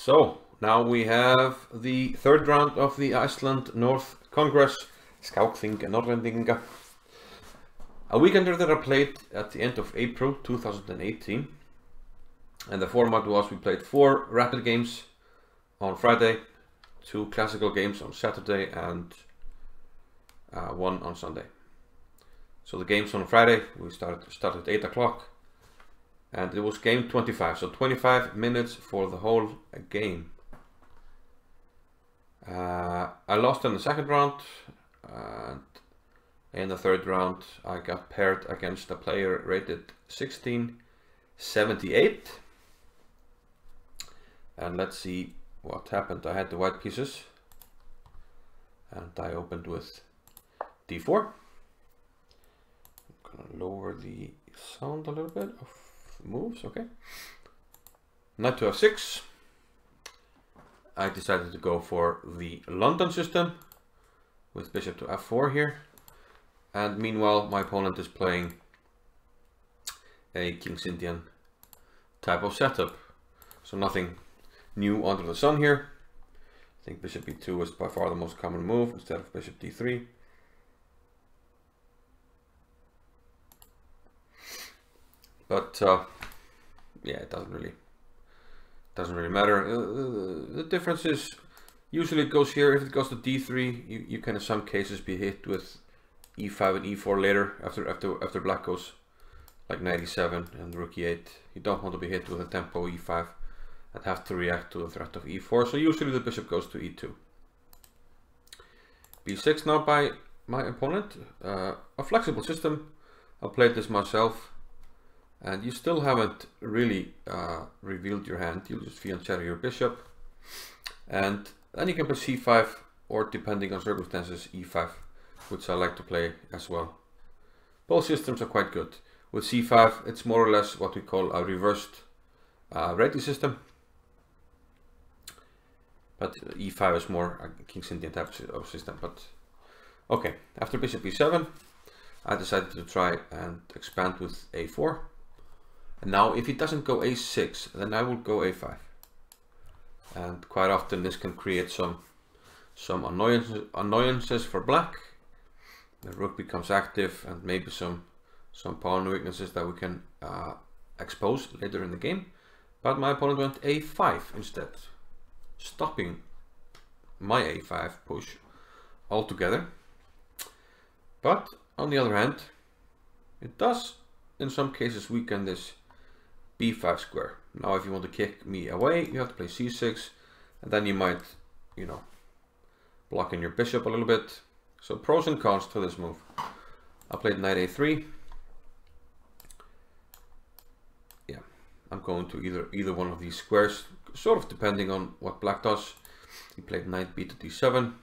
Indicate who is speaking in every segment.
Speaker 1: So now we have the third round of the Iceland North Congress, Skákþing Nordlendinga. A weekender that I played at the end of April 2018. And the format was we played 4 rapid games on Friday, 2 classical games on Saturday, and 1 on Sunday. So the games on Friday, we started at 8 o'clock. And it was game 25, so 25 minutes for the whole game. I lost in the second round, and in the third round I got paired against a player rated 1678. And let's see what happened. I had the white pieces, and I opened with d4. I'm gonna lower the sound a little bit of moves, okay. Knight to f6. I decided to go for the London system with bishop to f4 here, and meanwhile my opponent is playing a King's Indian type of setup, so nothing new under the sun here. I think bishop e2 is by far the most common move instead of bishop d3. But yeah, it doesn't really matter. The difference is usually it goes here. If it goes to d3, you can in some cases be hit with e5 and e4 later after black goes like knight e7 and rook e8. You don't want to be hit with a tempo e5 and have to react to the threat of e4. So usually the bishop goes to e2. b6 now by my opponent. A flexible system. I played this myself. And you still haven't really revealed your hand. You'll just fianchetto your bishop, and then you can play c5, or depending on circumstances, e5, which I like to play as well. Both systems are quite good. With c5, it's more or less what we call a reversed ready system, but e5 is more a King's Indian type of system. But okay, after bishop e7, I decided to try and expand with a4. And now if he doesn't go a6, then I will go a5. And quite often this can create some annoyances for black. The rook becomes active, and maybe some pawn weaknesses that we can expose later in the game. But my opponent went a5 instead, stopping my a5 push altogether. But on the other hand, it does in some cases weaken this b5 square. Now if you want to kick me away, you have to play c6, and then you might, you know, block in your bishop a little bit. So pros and cons to this move. I played knight a3. Yeah, I'm going to either one of these squares, sort of depending on what black does. He played knight b to d7.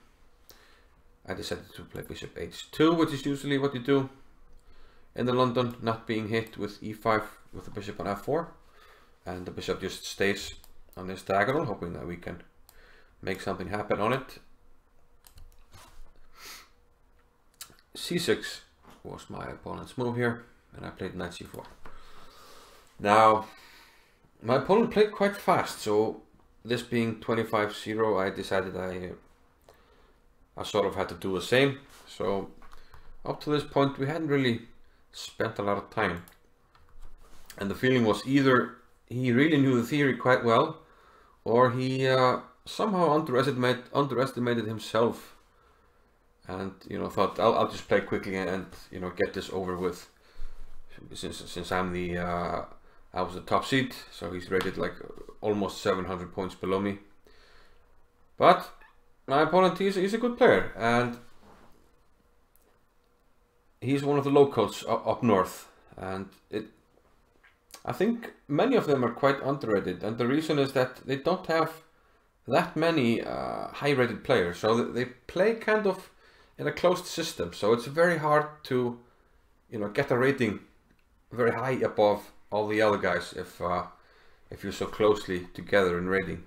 Speaker 1: I decided to play bishop h2, which is usually what you do in the London, not being hit with e5 with the bishop on f4, and the bishop just stays on this diagonal, hoping that we can make something happen on it. c6 was my opponent's move here, and I played knight c4. Now my opponent played quite fast, so this being 25-0, I decided I sort of had to do the same. So up to this point we hadn't really spent a lot of time, and the feeling was either he really knew the theory quite well, or he somehow underestimated himself, and you know, thought I'll just play quickly and you know, get this over with, since I'm the I was the top seed, so he's rated like almost 700 points below me. But my opponent, he's a good player, and he's one of the locals up north, and I think many of them are quite underrated, and the reason is that they don't have that many high-rated players, so they play kind of in a closed system, so it's very hard to, you know, get a rating very high above all the other guys if you're so closely together in rating.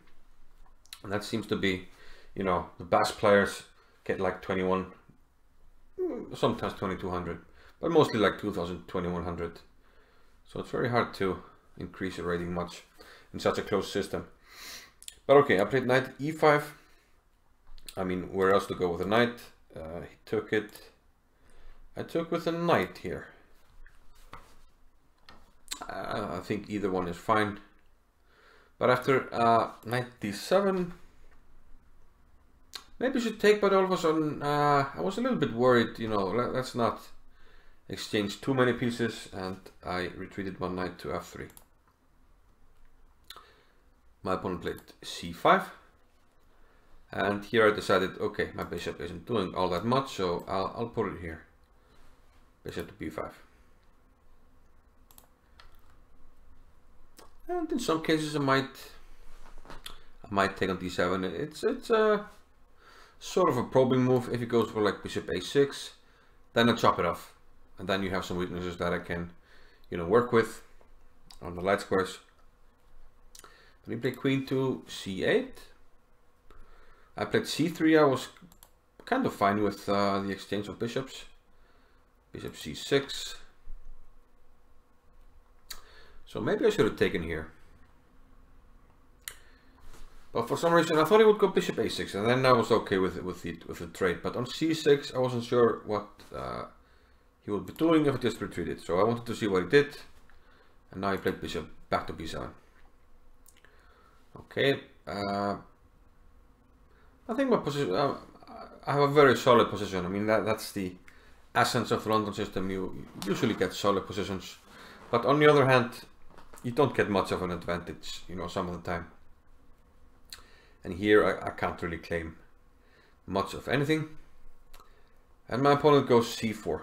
Speaker 1: And that seems to be, you know, the best players get like 21, sometimes 2200, but mostly like 2000, 2100. So it's very hard to increase your rating much in such a closed system. But okay, I played knight e5. I mean, where else to go with a knight? He took it. I took with a knight here. I think either one is fine. But after knight d7, maybe I should take, but all of a sudden I was a little bit worried, you know, let's not exchange too many pieces, and I retreated one knight to f3. My opponent played c5, and here I decided, okay, my bishop isn't doing all that much, so I'll put it here. Bishop to b5. And in some cases I might take on d7. It's a sort of a probing move. If it goes for like bishop a6, then I chop it off, and then you have some weaknesses that I can, you know, work with on the light squares. When you play queen to c8, I played c3. I was kind of fine with the exchange of bishops. Bishop c6. So maybe I should have taken here. But for some reason I thought he would go bishop a6, and then I was okay with the trade. But on c6 I wasn't sure what he would be doing if I just retreated. So I wanted to see what he did, and now he played bishop back to b7. Okay, I think my position. I have a very solid position. I mean that's the essence of the London system. You usually get solid positions, but on the other hand, you don't get much of an advantage, you know, some of the time. And here I can't really claim much of anything. And my opponent goes c4.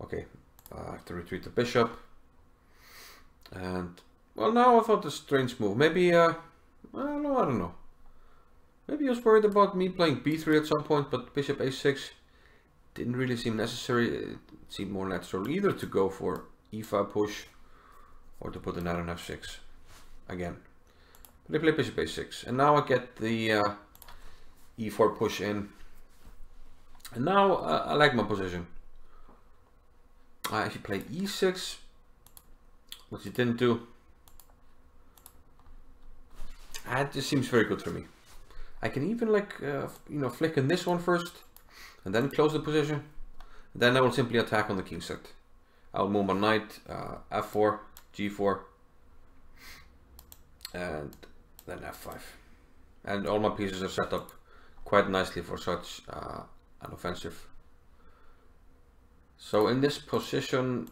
Speaker 1: Okay, I have to retreat the bishop. And well, now I thought a strange move. Maybe I don't know. Maybe he was worried about me playing b3 at some point, but bishop a6 didn't really seem necessary. It seemed more natural either to go for e5 push or to put the knight on f6 again. But I play bishop a6, and now I get the e4 push in, and now I like my position. If you play e6, which he didn't do, it just seems very good for me. I can even like you know, flick in this one first, and then close the position. Then I will simply attack on the king side. I'll move my knight, f4, g4, and then f5. And all my pieces are set up quite nicely for such an offensive. So in this position,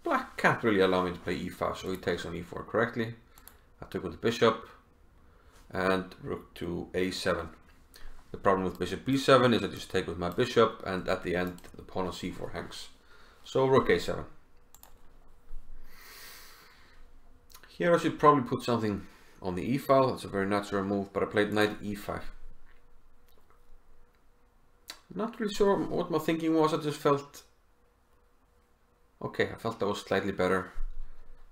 Speaker 1: black can't really allow me to play e5, so he takes on e4 correctly. I took with the bishop, and rook to a7. The problem with bishop b7 is I just take with my bishop, and at the end the pawn on c4 hangs. So rook a7. Here I should probably put something on the e file. It's a very natural move, but I played knight e5. Not really sure what my thinking was. I just felt okay. I felt that was slightly better,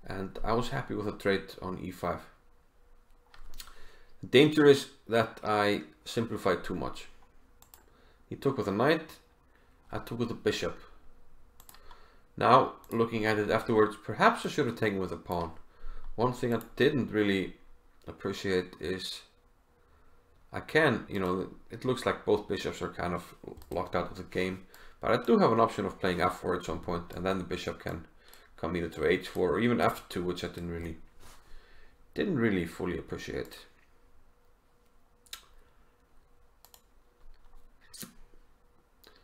Speaker 1: and I was happy with the trade on e5. The danger is that I simplified too much. He took with a knight, I took with a bishop. Now, looking at it afterwards, perhaps I should have taken with a pawn. One thing I didn't really appreciate is I can, you know, it looks like both bishops are kind of locked out of the game, but I do have an option of playing f4 at some point, and then the bishop can come either to h4 or even f2, which I didn't really fully appreciate.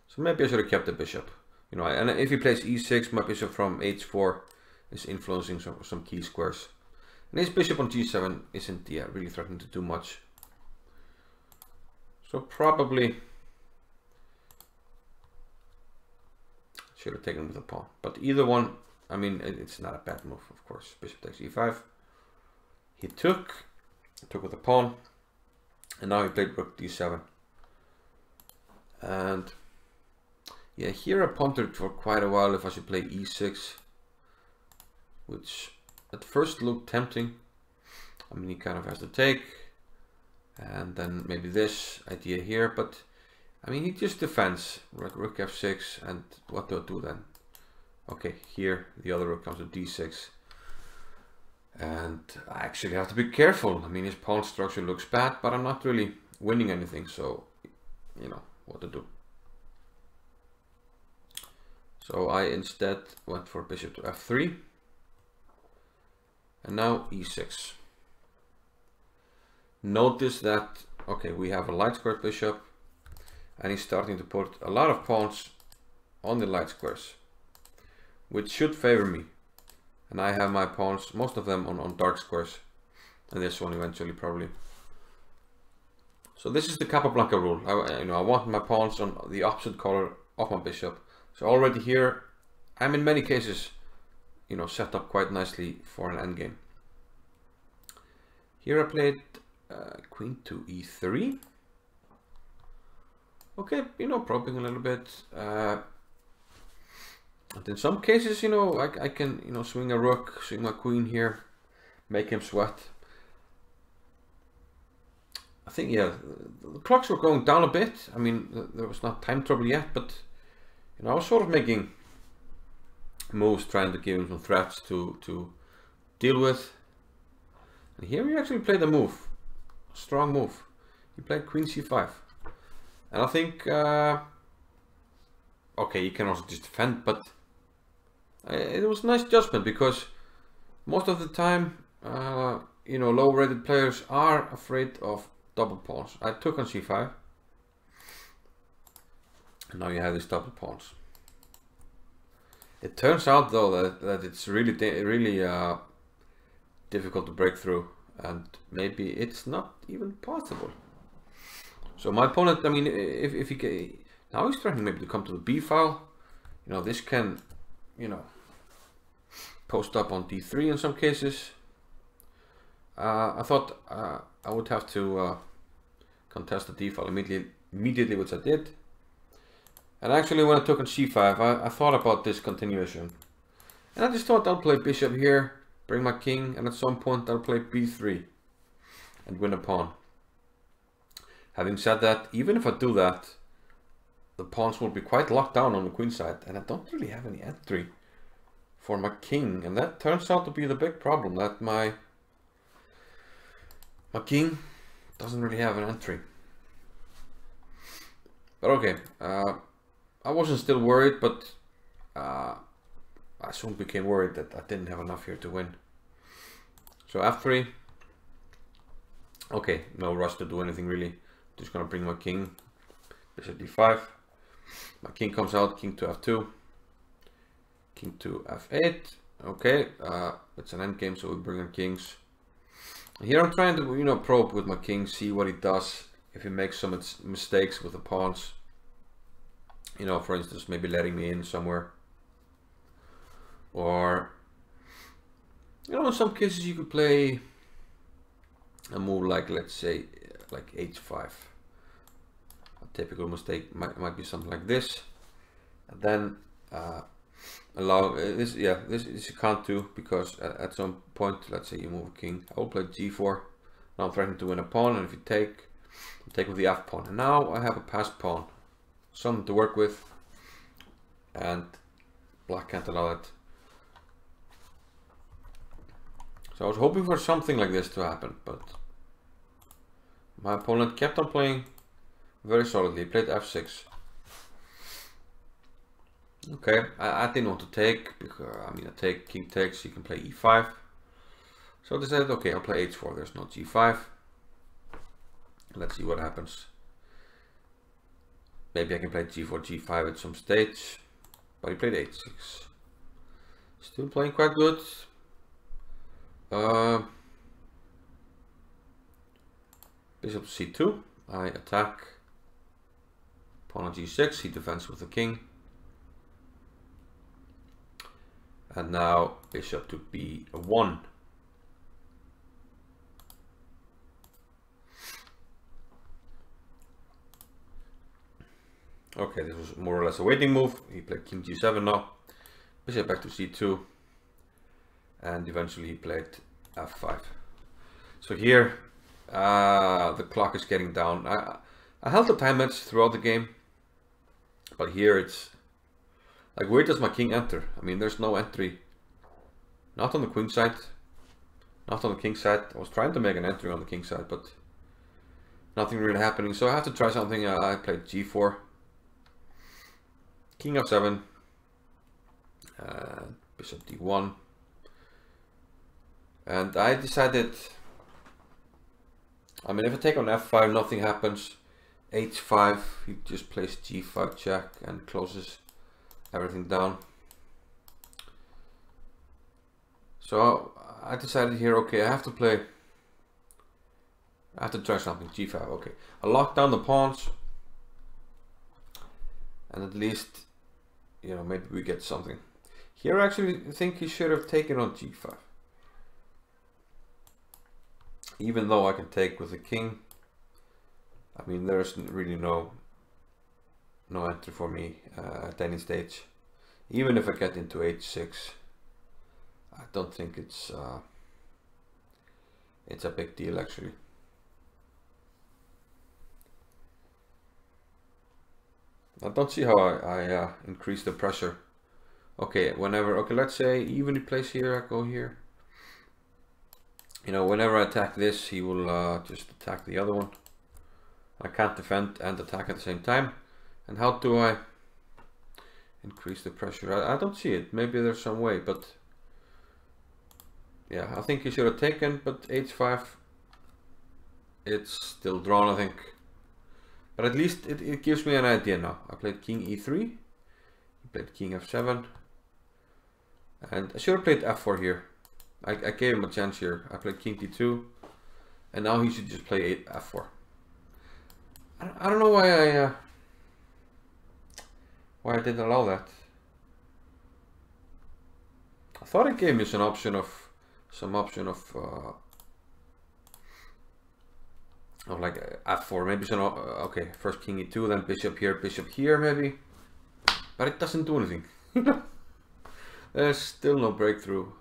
Speaker 1: So maybe I should have kept the bishop, you know, and if he plays e6, my bishop from h4 is influencing some key squares. And his bishop on g7 isn't really threatening to do much. So probably should have taken with a pawn. But either one, I mean, it's not a bad move, of course. Bishop takes e5. He took with a pawn, and now he played rook d7. And yeah, here I pondered for quite a while if I should play e6, which at first looked tempting. I mean, he kind of has to take, and then maybe this idea here, but I mean, he just defends, like rook f6, and what do I do then? Okay, here the other rook comes to d6, And I actually have to be careful. I mean, his pawn structure looks bad, but I'm not really winning anything, so you know what to do. So I instead went for bishop to f3, and now e6. Notice that, okay, we have a light squared bishop, and he's starting to put a lot of pawns on the light squares, which should favor me. And I have my pawns, most of them on dark squares, and this one eventually probably. So this is the Capablanca rule. I want my pawns on the opposite color of my bishop. So already here, I'm in many cases, set up quite nicely for an endgame. Here I played queen to e3. Okay, probing a little bit. And in some cases, I can, swing a rook, swing my queen here, make him sweat. I think, yeah, the clocks were going down a bit. I mean, there was not time trouble yet, but, I was sort of making moves, trying to give him some threats to deal with. And here he actually played a move, a strong move. He played queen c5. And I think, okay, you can also just defend, but it was a nice judgment, because most of the time, low rated players are afraid of double pawns. I took on c5, and now you have these double pawns. It turns out though that it's really difficult to break through, and maybe it's not even possible. So my opponent, I mean, if he now he's trying maybe to come to the b file. This can, post up on d3 in some cases. I thought I would have to contest the d file immediately, which I did. And actually, when I took on c5, I thought about this continuation, and I just thought I'll play bishop here, bring my king, and at some point I'll play b3 and win a pawn. Having said that, even if I do that, the pawns will be quite locked down on the queen side, and I don't really have any entry for my king, and that turns out to be the big problem, that my king doesn't really have an entry. But okay, I wasn't still worried, but I soon became worried that I didn't have enough here to win. So f3. Okay, no rush to do anything really. Just gonna bring my king, bishop d5. My king comes out, king to f2, king to f8. Okay, it's an endgame, so we bring our kings. Here I'm trying to, probe with my king, see what he does, if he makes some mistakes with the pawns. For instance, maybe letting me in somewhere. Or, in some cases you could play a move like, let's say, like h5. A typical mistake might be something like this. And then allow this, yeah, this you can't do, because at some point, let's say you move a king, I will play g4. Now I'm threatening to win a pawn, and if you take with the f pawn. And now I have a passed pawn, something to work with, and black can't allow it. So I was hoping for something like this to happen, but my opponent kept on playing very solidly. He played f6. Okay, I didn't want to take, because king takes, you can play e5. So I decided, okay, I'll play h4, there's no g5. Let's see what happens. Maybe I can play g4, g5 at some stage, but he played h6. Still playing quite good. Bishop c2, I attack, pawn on g6, he defends with the king. And now bishop to b1. Okay, this was more or less a waiting move. He played king g7 now. Bishop back to c2. And eventually he played f5. So here the clock is getting down. I held the time edge throughout the game, but here it's like, where does my king enter? I mean, there's no entry, not on the queen side. Not on the king side. I was trying to make an entry on the king side, but nothing really happening. So I have to try something. I played g4, king f7, bishop d1, and I decided. I mean, if I take on f5, nothing happens. h5, he just plays g5 check and closes everything down. So I decided here, okay, I have to try something, g5, okay. I lock down the pawns, and at least, you know, maybe we get something. Here I actually think he should have taken on g5. Even though I can take with the king, I mean, there's really no entry for me at any stage. Even if I get into h6, I don't think it's a big deal actually. I don't see how I increase the pressure. Okay, okay, let's say even he plays here, I go here. You know, whenever I attack this, he will just attack the other one. I can't defend and attack at the same time. And how do I increase the pressure? I don't see it. Maybe there's some way, but yeah, I think he should have taken, but h5, it's still drawn, I think. But at least it gives me an idea now. I played king e3, he played king f7, and I should have played f4 here. I gave him a chance here. I played king d2, and now he should just play f4. I don't know why I didn't allow that. I thought it gave me some option of like f4, maybe some. Okay, first king e2, then bishop here, maybe. But it doesn't do anything. There's still no breakthrough,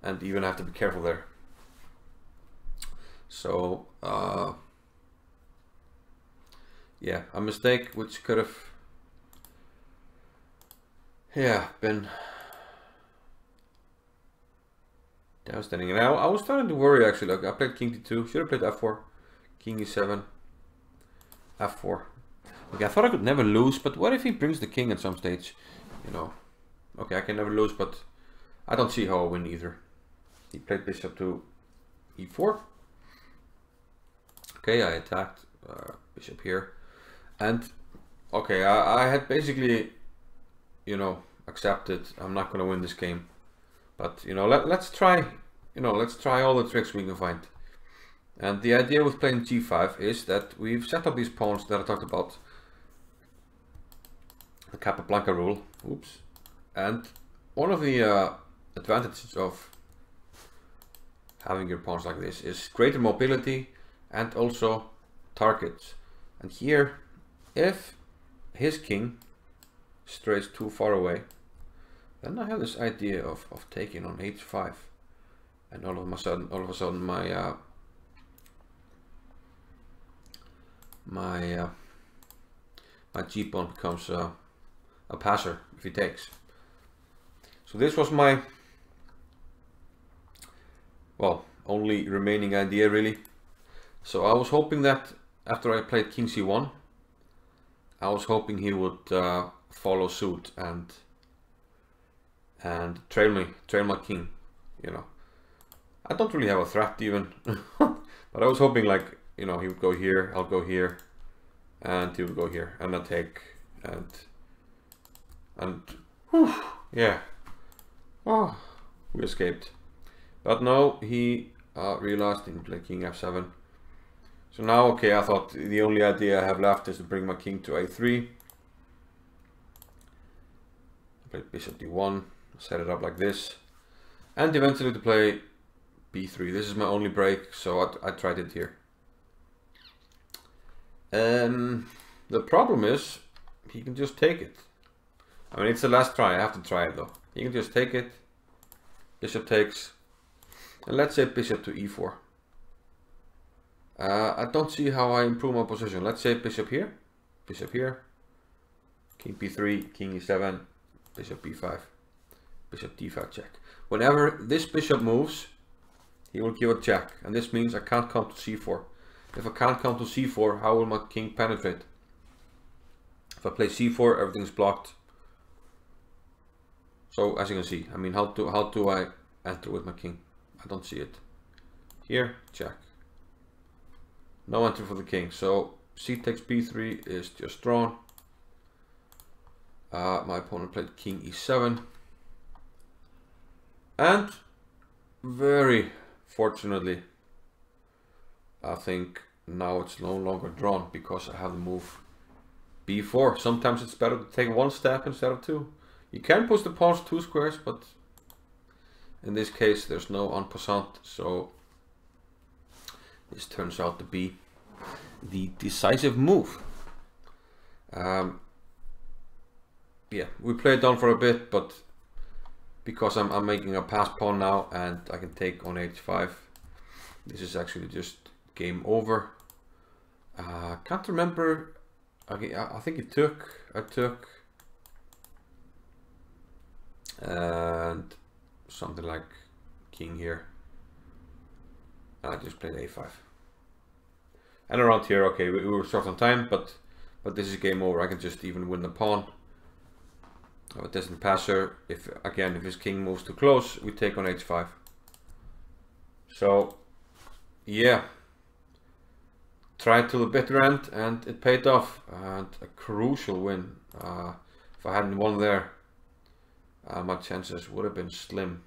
Speaker 1: and even have to be careful there. So yeah, a mistake which could have been devastating. And I was starting to worry actually. Like I played king d2, should have played f4, king e7, f4. Okay, I thought I could never lose, but what if he brings the king at some stage? You know, okay, I can never lose, but I don't see how I win either. He played bishop to e4. Okay, I attacked bishop here, and okay, I had basically, you know, accepted I'm not going to win this game, but you know, let's try, you know, let's try all the tricks we can find. And the idea with playing g5 is that we've set up these pawns that I talked about, the Capablanca rule. Oops. And one of the advantages of having your pawns like this is greater mobility and also targets. And here, if his king strays too far away, then I have this idea of taking on h5, and all of a sudden my my g pawn becomes a passer if he takes. So this was my, well, only remaining idea really. So I was hoping that after I played king c1, I was hoping he would follow suit and trail my king. You know, I don't really have a threat even, but I was hoping, like, you know, he would go here, I'll go here, and he would go here, and I take, and whew, yeah, oh, we escaped. But no, he realized he played king f7. So now, okay, I thought the only idea I have left is to bring my king to a3. I played bishop d1, set it up like this, and eventually to play b3. This is my only break, so I tried it here. The problem is, he can just take it. I mean, it's the last try, I have to try it though. He can just take it, bishop takes, and let's say bishop to e4. I don't see how I improve my position. Let's say bishop here, king b3, king e7, bishop b5. bishop d5 check. Whenever this bishop moves, he will give a check, and this means I can't come to c4. If I can't come to c4, how will my king penetrate? If I play c4, everything's blocked. So as you can see, I mean, how do I enter with my king? I don't see it. Here, check. No entry for the king. So c takes b3 is just drawn. My opponent played king e7. And very fortunately, I think now it's no longer drawn because I have the move b4. Sometimes it's better to take one step instead of two. You can push the pawns 2 squares, but in this case there's no en passant, so this turns out to be the decisive move. Yeah, we played on for a bit, but because I'm making a pass pawn now and I can take on h5, this is actually just game over. Can't remember. Okay, I think I took and something like king here. I just played a5. And around here, okay, we were short on time, but this is game over. I can just even win the pawn. Oh, it doesn't pass her. If his king moves too close, we take on h5. So yeah, tried to the bitter end and it paid off, and a crucial win. If I hadn't won there, my chances would have been slim.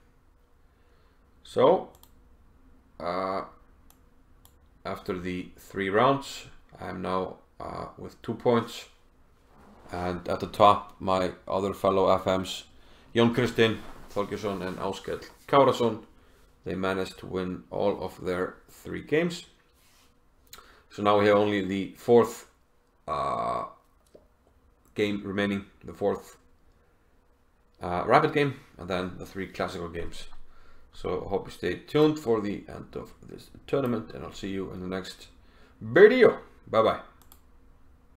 Speaker 1: So after the 3 rounds, I'm now with 2 points, and at the top my other fellow FMs, Jón Kristinn Þorgeirsson and Áskell Kárason, they managed to win all of their 3 games. So now we have only the 4th game remaining, the 4th rapid game, and then the 3 classical games. So I hope you stay tuned for the end of this tournament, and I'll see you in the next video. Bye bye.